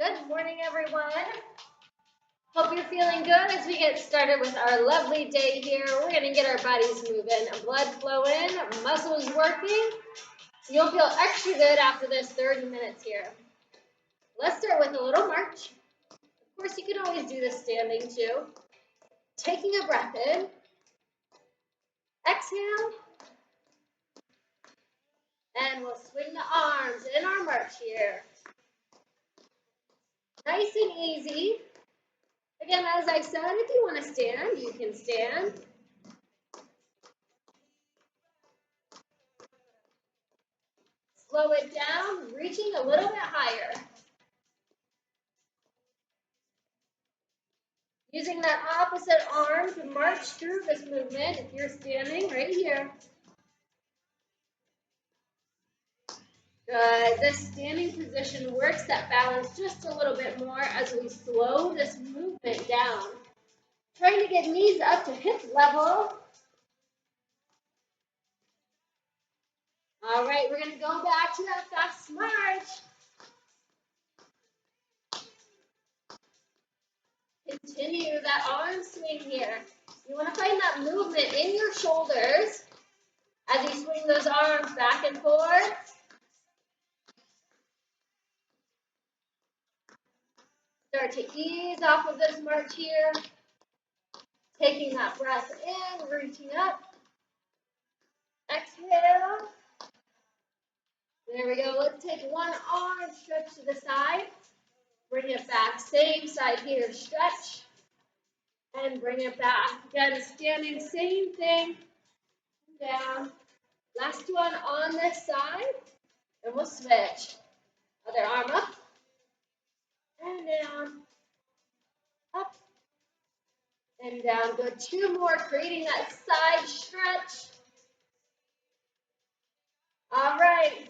Good morning, everyone. Hope you're feeling good as we get started with our lovely day here. We're going to get our bodies moving, blood flowing, muscles working. You'll feel extra good after this 30 minutes here. Let's start with a little march. Of course, you can always do this standing too. Taking a breath in. Exhale. And we'll swing the arms in our march here. Nice and easy. Again, as I said, if you want to stand, you can stand. Slow it down, reaching a little bit higher. Using that opposite arm to march through this movement if you're standing right here. Good. This standing position works that balance just a little bit more as we slow this movement down. Trying to get knees up to hip level. All right, we're going to go back to that fast march. Continue that arm swing here. You want to find that movement in your shoulders as you swing those arms back and forth. Start to ease off of this march here. Taking that breath in, reaching up. Exhale. There we go. Let's take one arm, stretch to the side. Bring it back. Same side here. Stretch. And bring it back. Again, standing, same thing. Down. Last one on this side. And we'll switch. Other arm up. And down. Up. And down. Good. Two more, creating that side stretch. All right.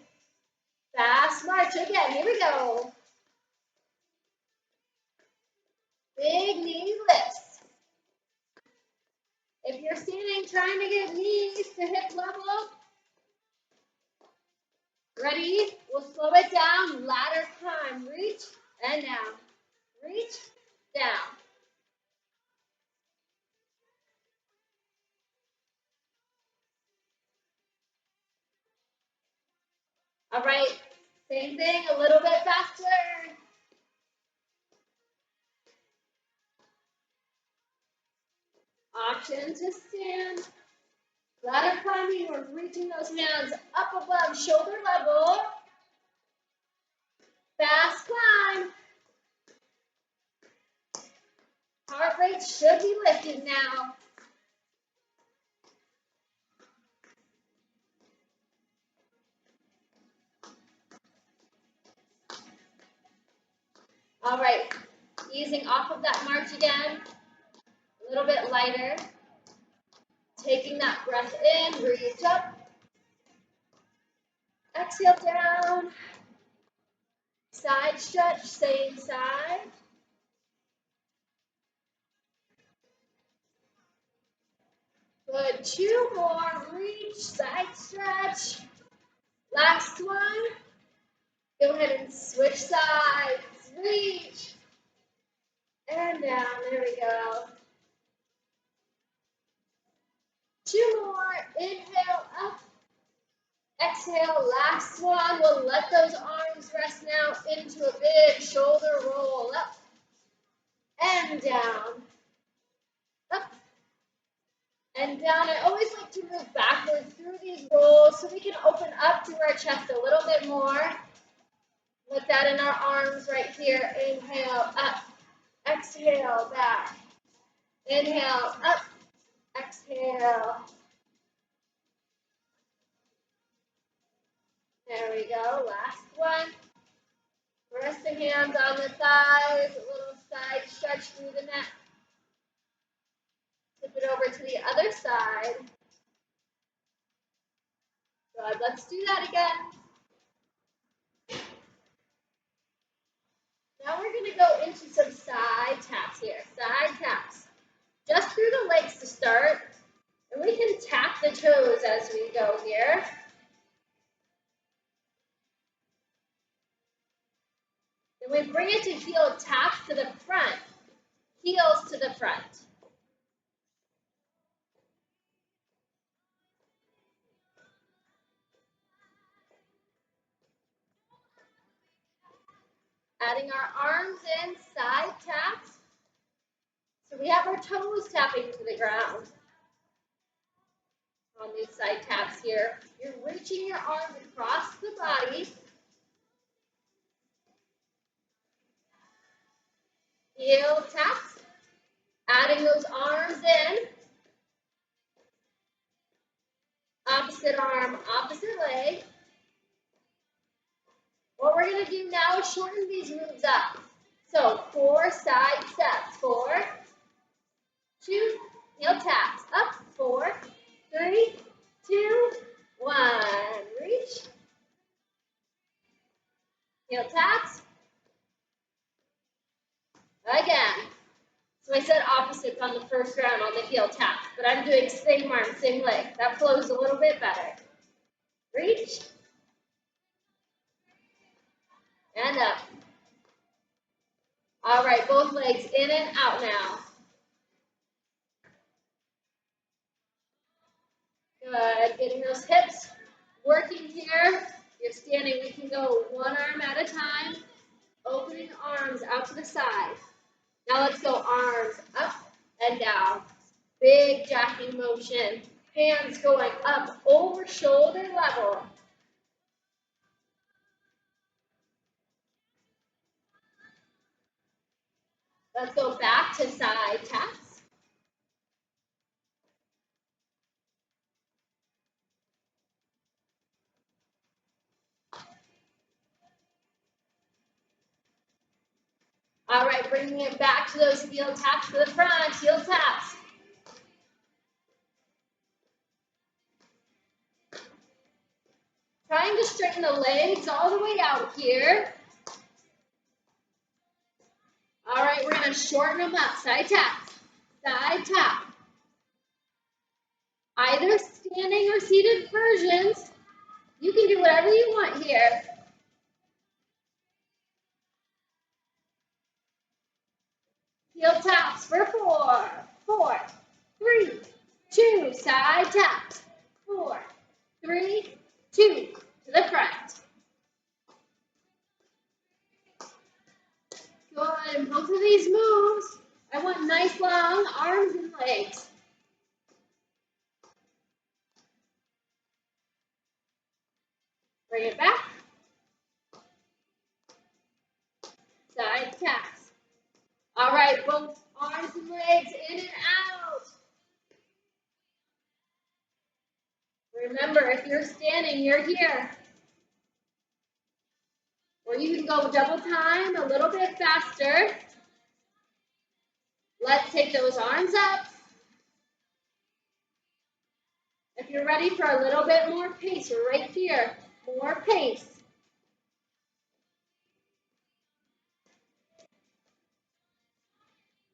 Fast march again. Here we go. Big knee lifts. If you're standing, trying to get knees to hip level. Ready? We'll slow it down. Ladder climb. Reach and down. Reach, down. All right. Same thing, a little bit faster. Option to stand. Ladder climbing, we're reaching those hands up above shoulder level. Fast climb. Heart rate should be lifted now. All right, easing off of that march again. A little bit lighter. Taking that breath in, reach up. Exhale down. Side stretch, same side. Good, two more, reach, side stretch. Last one. Go ahead and switch sides, reach, and down, there we go. Two more, inhale, up. Exhale, last one. We'll let those arms rest now into a big shoulder roll, up and down. Up and down. I always like to move backwards through these rolls so we can open up to our chest a little bit more. Let that in our arms right here. Inhale, up. Exhale, back. Inhale, up. Exhale. There we go. Last one. Rest the hands on the thighs. A little side stretch through the neck. Tip it over to the other side. Good. Let's do that again. Now we're going to go into some side taps here. Side taps. Just through the legs to start. And we can tap the toes as we go here. Then we bring it to heel taps to the front, heels to the front. Adding our arms in, side taps. So we have our toes tapping to the ground. On these side taps here, you're reaching your arms across the body. Heel taps. Adding those arms in. Opposite arm, opposite leg. What we're going to do now is shorten these moves up. So 4 side steps. 4, 2, heel taps. Up. 4, 3, 2, 1. Reach. Heel taps. Again. So I said opposites on the first round on the heel taps, but I'm doing same arm, same leg. That flows a little bit better. Reach. And up. All right, both legs in and out now. Good, getting those hips working here. You're standing, we can go one arm at a time. Opening arms out to the side. Now let's go arms up and down. Big jacking motion. Hands going up over shoulder level. Let's go back to side taps. All right, bringing it back to those heel taps to the front, heel taps. Trying to straighten the legs all the way out here. All right, we're going to shorten them up. Side taps, side tap. Either standing or seated versions. You can do whatever you want here. Heel taps for 4, 4, 3, 2, side taps. 4, 3, 2, to the front. Good, and both of these moves, I want nice long arms and legs. Bring it back. Side taps. All right, both arms and legs in and out. Remember, if you're standing, you're here. Or you can go double time, a little bit faster. Let's take those arms up. If you're ready for a little bit more pace, you're right here. More pace.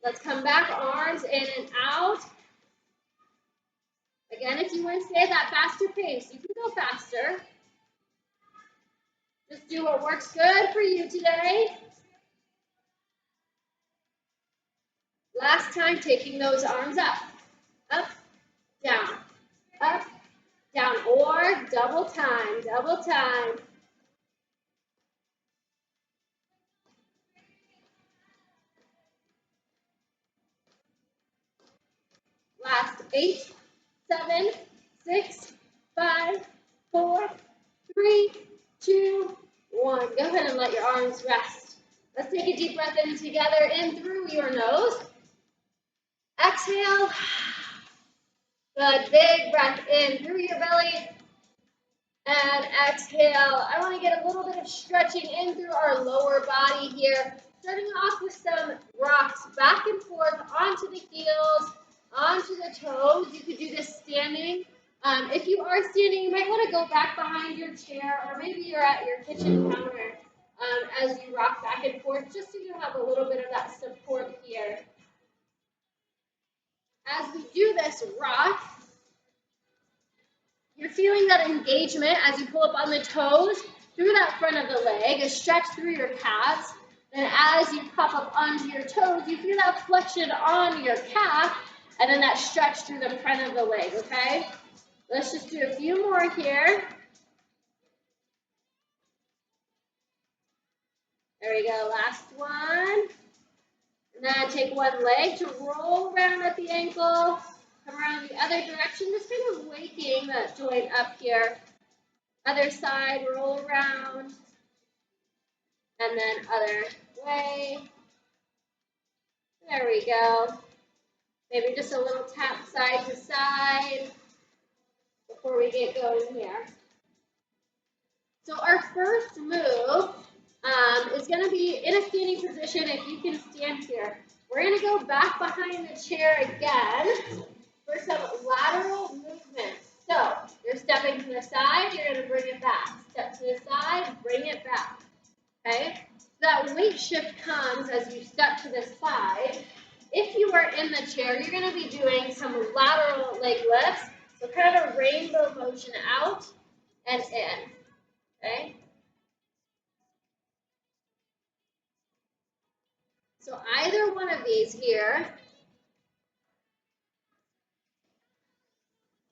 Let's come back, arms in and out. Again, if you want to stay at that faster pace, you can go faster. Just do what works good for you today. Last time, taking those arms up, down, up, down, or double time, double time. Last 8, 7, 6, 5, 4, 3, 2, 1. Go ahead and let your arms rest. Let's take a deep breath in together, in through your nose. Exhale. Good, big breath in through your belly. And exhale. I want to get a little bit of stretching in through our lower body here. Starting off with some rocks back and forth onto the heels, onto the toes. You could do this standing. If you are standing, you might want to go back behind your chair, or maybe you're at your kitchen counter as you rock back and forth, just so you have a little bit of that support here. As we do this rock, you're feeling that engagement as you pull up on the toes through that front of the leg, a stretch through your calves. Then as you pop up onto your toes, you feel that flexion on your calf, and then that stretch through the front of the leg, okay? Let's just do a few more here. There we go, last one. And then take one leg to roll around at the ankle, come around the other direction, just kind of waking that joint up here. Other side, roll around, and then other way. There we go. Maybe just a little tap side to side before we get going here. So our first move is going to be in a standing position. If you can stand here, we're going to go back behind the chair again for some lateral movements. So you're stepping to the side, you're going to bring it back. Step to the side, bring it back. Okay? So that weight shift comes as you step to the side. If you are in the chair, you're going to be doing some lateral leg lifts. So kind of a rainbow motion out and in. Okay? So either one of these here.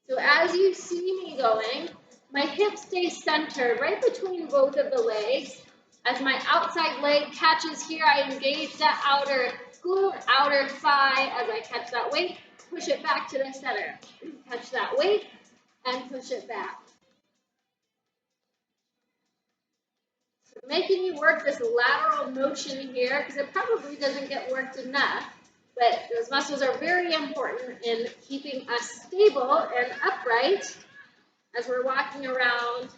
So as you see me going, my hips stay centered right between both of the legs. As my outside leg catches here, I engage that outer glute, outer thigh as I catch that weight, push it back to the center. Catch that weight and push it back. So making you work this lateral motion here because it probably doesn't get worked enough. But those muscles are very important in keeping us stable and upright as we're walking around.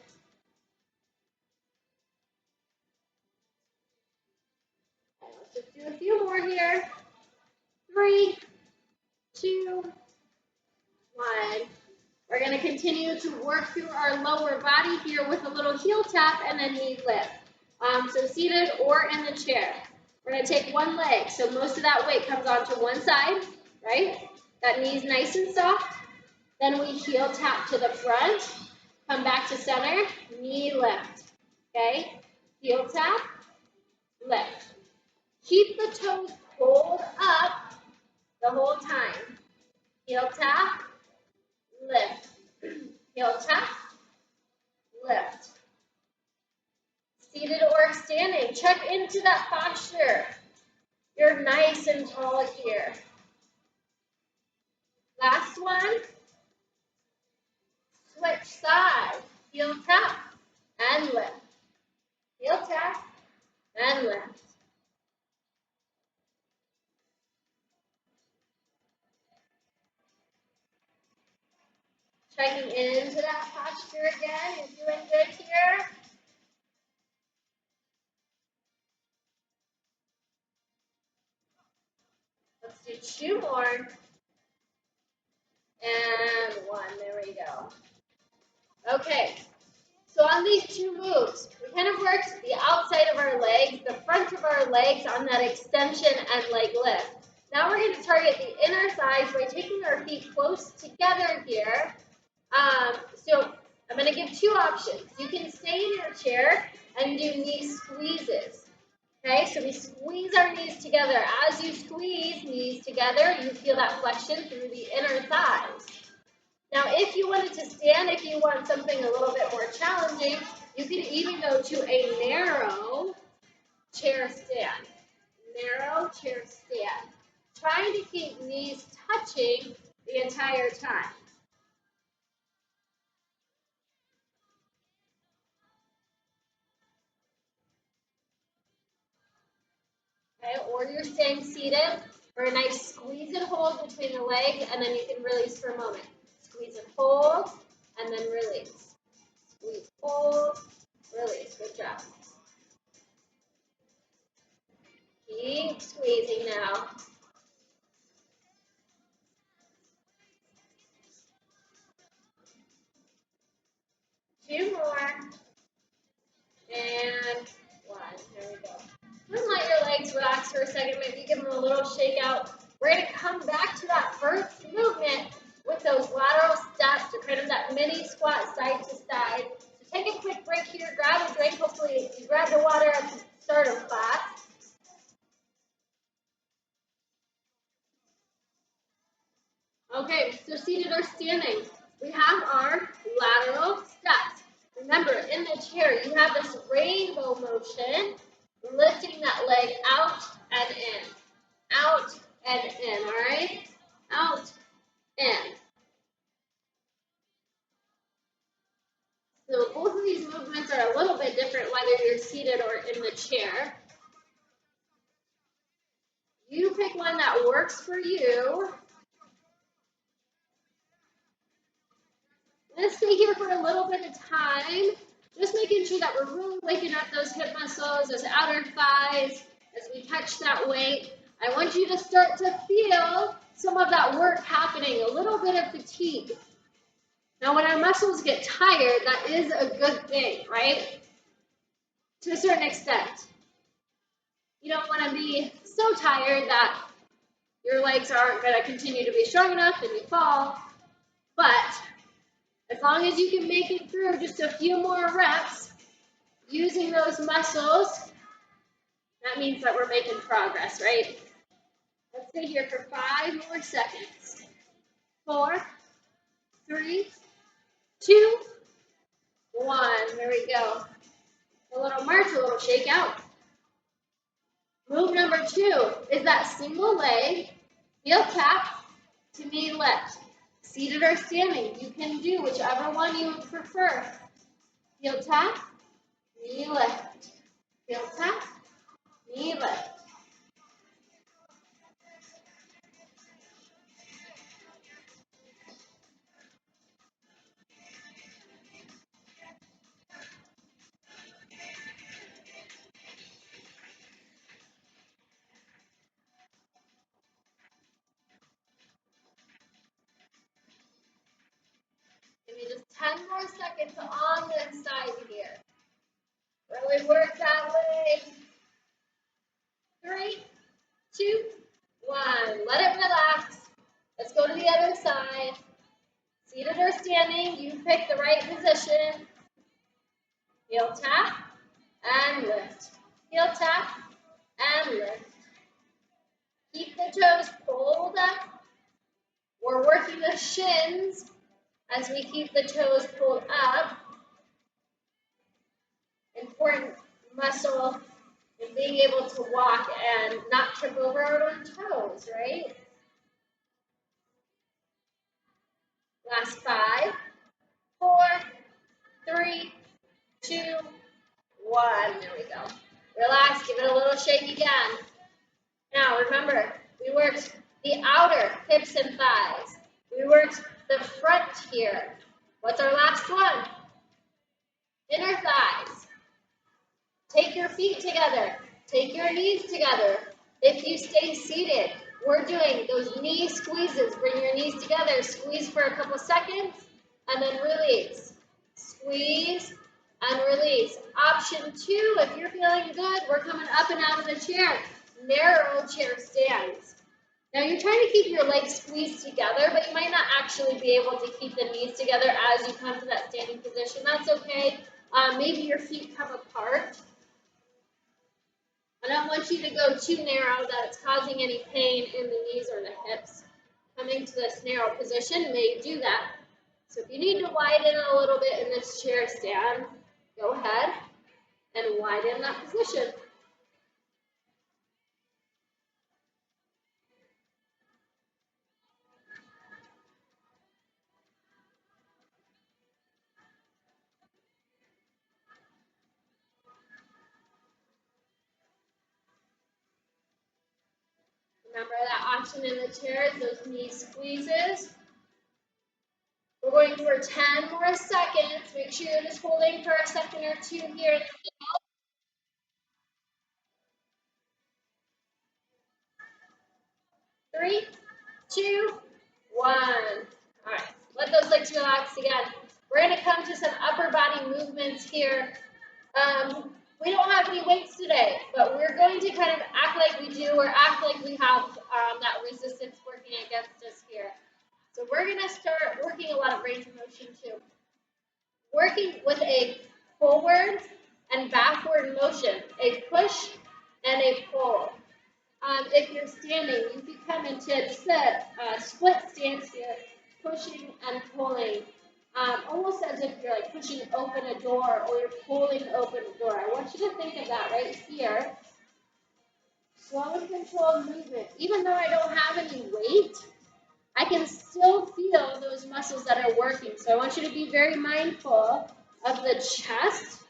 Okay, let's just do a few more here. 3, 2, 1. We're going to continue to work through our lower body here with a little heel tap and then knee lift. So seated or in the chair. We're going to take one leg, so most of that weight comes onto one side, right? That knee's nice and soft. Then we heel tap to the front, come back to center, knee lift, okay? Heel tap, lift. Keep the toes pulled up the whole time. Heel tap, lift. Heel tap, lift. Seated or standing, check into that posture. You're nice and tall here. Last one. Switch side. Heel tap and lift. Heel tap and lift. Checking into that posture again. You're doing good here. Let's do 2 more. And 1. There we go. Okay. So on these 2 moves, we kind of worked the outside of our legs, the front of our legs on that extension and leg lift. Now we're going to target the inner thighs by taking our feet close together here. So I'm going to give 2 options. You can stay in your chair and do knee squeezes. Okay, so we squeeze our knees together. As you squeeze knees together, you feel that flexion through the inner thighs. Now, if you wanted to stand, if you want something a little bit more challenging, you could even go to a narrow chair stand. Narrow chair stand. Trying to keep knees touching the entire time. Okay, or you're staying seated for a nice squeeze and hold between the legs, and then you can release for a moment. Squeeze and hold, and then release. Squeeze, hold, release. Good job. Keep squeezing now. Two more. And 1. There we go. Just let your legs relax for a second. Maybe give them a little shake out. We're going to come back to that first movement with those lateral steps, or kind of that mini squat side to side. So take a quick break here. Grab a drink. Hopefully you grabbed the water at the start of class. So seated or standing, we have our lateral steps. Remember, in the chair, you have this rainbow motion, lifting that leg out and in, out and in, all right? Out, in. So both of these movements are a little bit different whether you're seated or in the chair. You pick one that works for you. Let's stay here for a little bit of time, just making sure that we're really waking up those hip muscles, those outer thighs, as we catch that weight. I want you to start to feel some of that work happening, a little bit of fatigue. Now, when our muscles get tired, that is a good thing, right? To a certain extent. You don't want to be so tired that your legs aren't going to continue to be strong enough and you fall. But as long as you can make it through just a few more reps using those muscles, that means that we're making progress, right? Let's stay here for 5 more seconds. 4, 3, 2, 1. There we go. A little march, a little shake out. Move number 2 is that single leg, heel tap to knee lift. Seated or standing, you can do whichever one you would prefer. Heel tap, knee lift. Heel tap, knee lift. Give me just 10 more seconds on this side here. Really work that leg. 3, 2, 1. Let it relax. Let's go to the other side. Seated or standing, you pick the right position. Heel tap and lift. Heel tap and lift. Keep the toes pulled up. We're working the shins as we keep the toes pulled up. Important muscle in being able to walk and not trip over our own toes, right? Last 5, 4, 3, 2, 1. There we go. Relax, give it a little shake again. Now remember, we worked the outer hips and thighs. We worked the front here. What's our last one? Inner thighs. Take your feet together. Take your knees together. If you stay seated, we're doing those knee squeezes. Bring your knees together. Squeeze for a couple seconds and then release. Squeeze and release. Option 2, if you're feeling good, we're coming up and out of the chair. Narrow chair stands. Now you're trying to keep your legs squeezed together, but you might not actually be able to keep the knees together as you come to that standing position. That's okay. Maybe your feet come apart. I don't want you to go too narrow that it's causing any pain in the knees or the hips. Coming to this narrow position may do that. So if you need to widen a little bit in this chair stand, go ahead and widen that position. Remember that option in the chair is those knee squeezes. We're going for 10 more seconds. Make sure you're just holding for a second or two here. 3, 2, 1. All right, let those legs relax again. We're going to come to some upper body movements here. We don't have any weights today, but we're going to kind of act like we do or act like we have that resistance working against us here. So we're going to start working a lot of range of motion too. Working with a forward and backward motion, a push and a pull. If you're standing, you can come into just a split stance here. pushing and pulling, almost as if you're like pushing open a door or you're pulling open a door. I want you to think of that right here. Slow and controlled movement. Even though I don't have any weight, I can still feel those muscles that are working. So I want you to be very mindful of the chest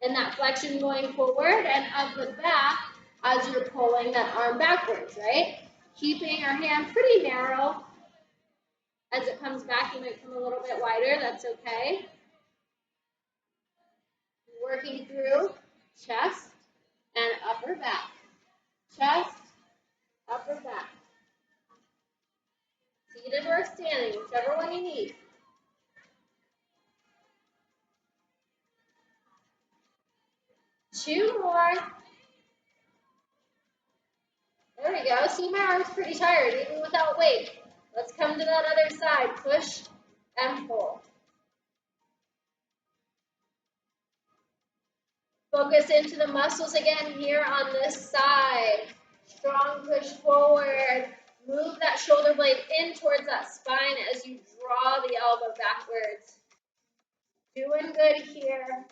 and that flexion going forward and of the back as you're pulling that arm backwards, right? Keeping our hand pretty narrow. As it comes back, you might come a little bit wider. That's okay. Working through chest and upper back. Chest, upper back. Seated or standing, whichever one you need. Two more. There we go. See, my arm's pretty tired, even without weight. Let's come to that other side. Push and pull. Focus into the muscles again here on this side. Strong push forward. Move that shoulder blade in towards that spine as you draw the elbow backwards. Doing good here.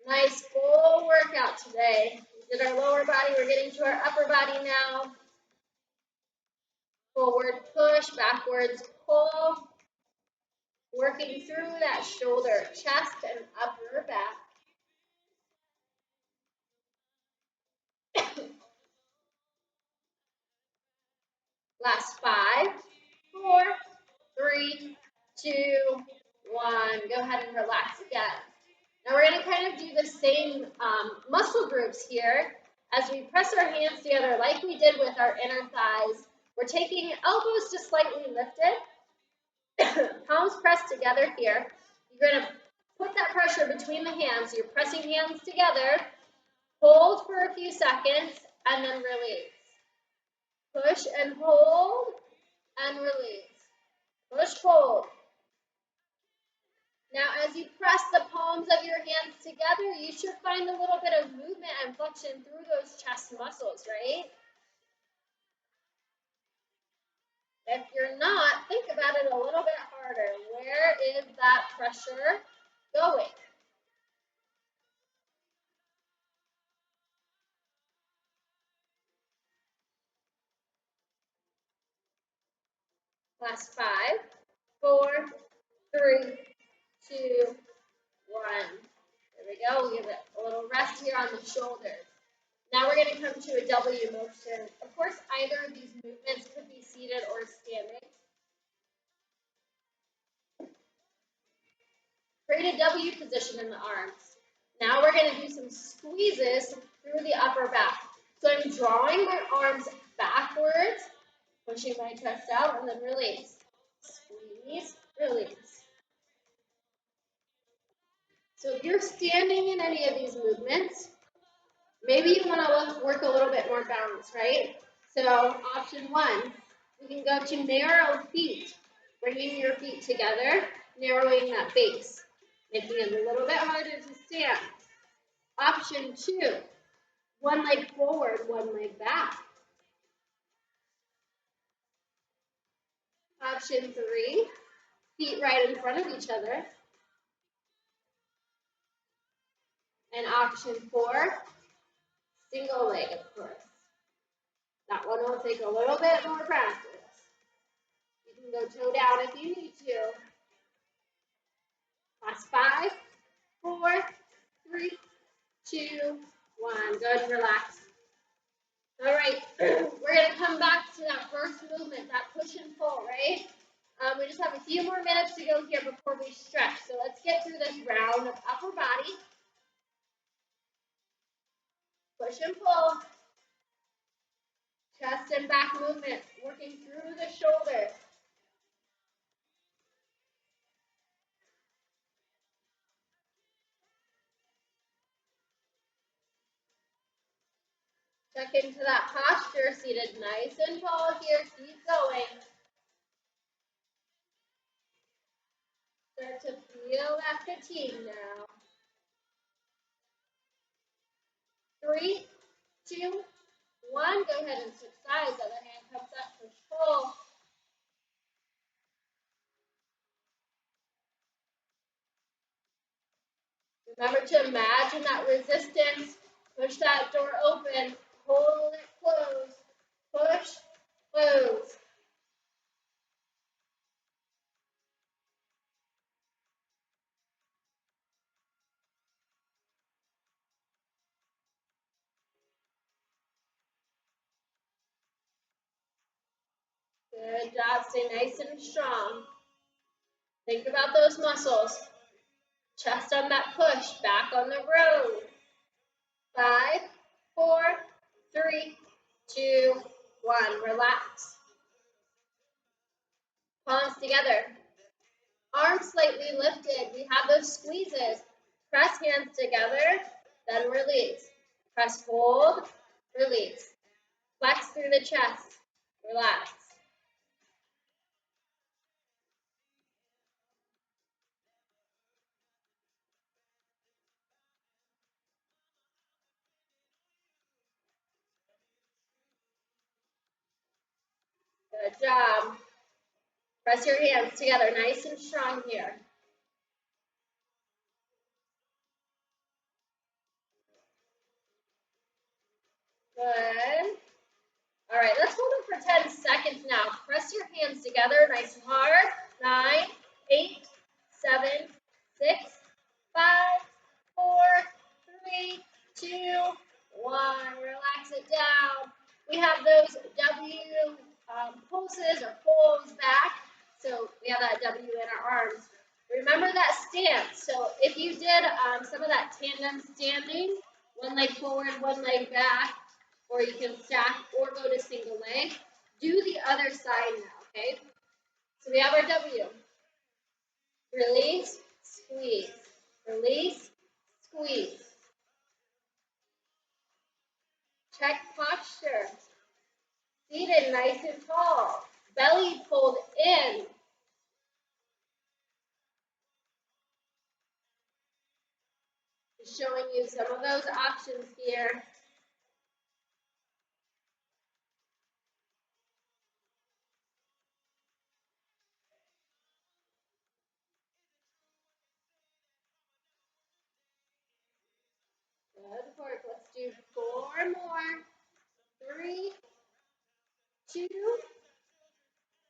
Nice full workout today. We did our lower body. We're getting to our upper body now. Forward push, backwards pull. Working through that shoulder, chest, and upper back. Last 5, 4, 3, 2, 1. Go ahead and relax again. Now we're going to kind of do the same muscle groups here as we press our hands together like we did with our inner thighs. We're taking elbows just slightly lifted, palms pressed together here. You're going to put that pressure between the hands. You're pressing hands together, hold for a few seconds, and then release. Push and hold and release. Push, hold. Now, as you press the palms of your hands together, you should find a little bit of movement and flexion through those chest muscles, right? If you're not, think about it a little bit harder. Where is that pressure going? Last 5, 4, 3, 2, 1. There we go. We'll give it a little rest here on the shoulders. Now we're going to come to a W motion. Of course, either of these movements could be seated or standing. Create a W position in the arms. Now we're going to do some squeezes through the upper back. So I'm drawing my arms backwards, pushing my chest out, and then release. Squeeze, release. So if you're standing in any of these movements, maybe you want to work a little bit more balance, right? So option 1, we can go to narrow feet, bringing your feet together, narrowing that base, making it a little bit harder to stand. Option 2, one leg forward, one leg back. Option 3, feet right in front of each other. And option 4, single leg, of course. That one will take a little bit more practice. You can go toe down if you need to. Last 5, 4, 3, 2, 1. Go ahead and relax. All right, we're going to come back to that first movement, that push and pull, right? We just have a few more minutes to go here before we stretch. So let's get through this round of upper body. Push and pull. Chest and back movement, working through the shoulders. Check into that posture, seated nice and tall here. Keep going. Start to feel that fatigue now. 3, 2, 1. Go ahead and switch sides. Other hand comes up, push, pull. Remember to imagine that resistance. Push that door open. Pull it close. Push, close. Good job. Stay nice and strong. Think about those muscles. Chest on that push. Back on the road. 5, 4, 3, 2, 1. Relax. Palms together. Arms slightly lifted. We have those squeezes. Press hands together, then release. Press, hold, release. Flex through the chest. Relax. Good job. Press your hands together, nice and strong here. Good. All right, let's hold it for 10 seconds now. Press your hands together, nice and hard. 9, 8, 7, 6, 5, 4, 3, 2, 1. Relax it down. We have those W pulses or pulls back. So we have that W in our arms. Remember that stance. So if you did some of that tandem standing, one leg forward, one leg back, or you can stack or go to single leg, do the other side now, okay? So we have our W. Release, squeeze. Release, squeeze. Check posture. Seated nice and tall. Belly pulled in. Just showing you some of those options here. Good work. Let's do 4 more. 3, 2,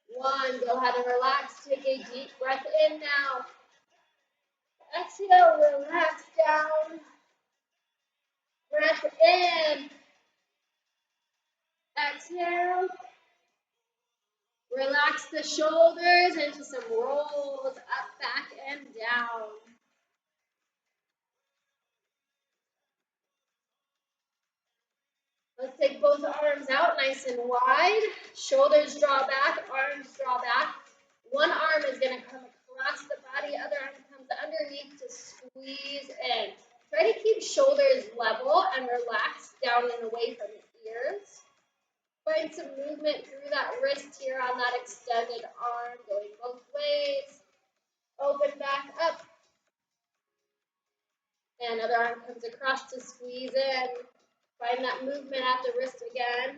1. Go ahead and relax. Take a deep breath in now. Exhale, relax down. Breath in. Exhale. Relax the shoulders into some rolls, up, back, and down. Let's take both arms out nice and wide. Shoulders draw back, arms draw back. One arm is going to come across the body, other arm comes underneath to squeeze in. Try to keep shoulders level and relaxed down and away from the ears. Find some movement through that wrist here on that extended arm, going both ways. Open back up. And other arm comes across to squeeze in. Find that movement at the wrist again.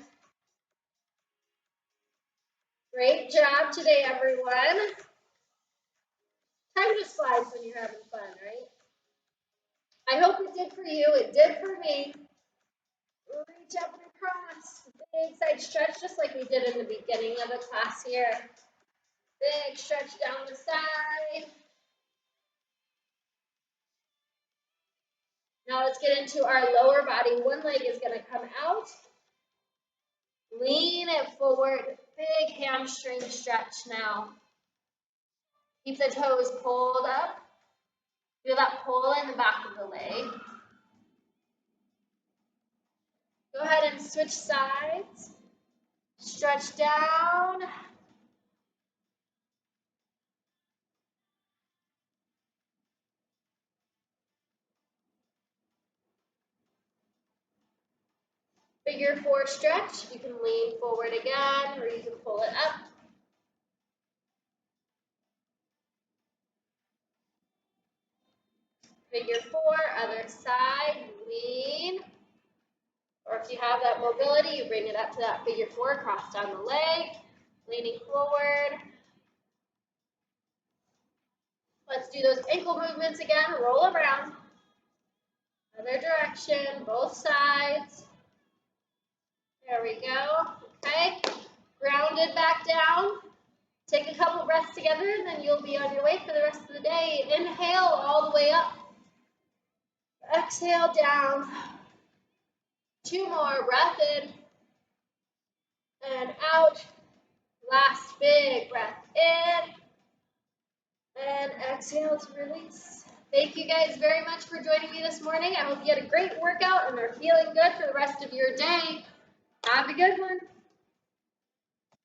Great job today, everyone. Time just flies when you're having fun, right? I hope it did for you. It did for me. Reach up and across. Big side stretch, just like we did in the beginning of the class here. Big stretch down the side. Now let's get into our lower body. One leg is going to come out. Lean it forward. Big hamstring stretch now. Keep the toes pulled up. Feel that pull in the back of the leg. Go ahead and switch sides. Stretch down. Figure 4 stretch. You can lean forward again, or you can pull it up. Figure 4, other side, lean, or Or if you have that mobility, you bring it up to that figure 4, cross down the leg, leaning forward. Let's do those ankle movements again. Roll around. Other direction, both sides. There we go. Okay. Grounded back down. Take a couple breaths together, and then you'll be on your way for the rest of the day. Inhale all the way up. Exhale down. 2 more. Breath in and out. Last big breath in. And exhale to release. Thank you guys very much for joining me this morning. I hope you had a great workout and are feeling good for the rest of your day. Have a good one.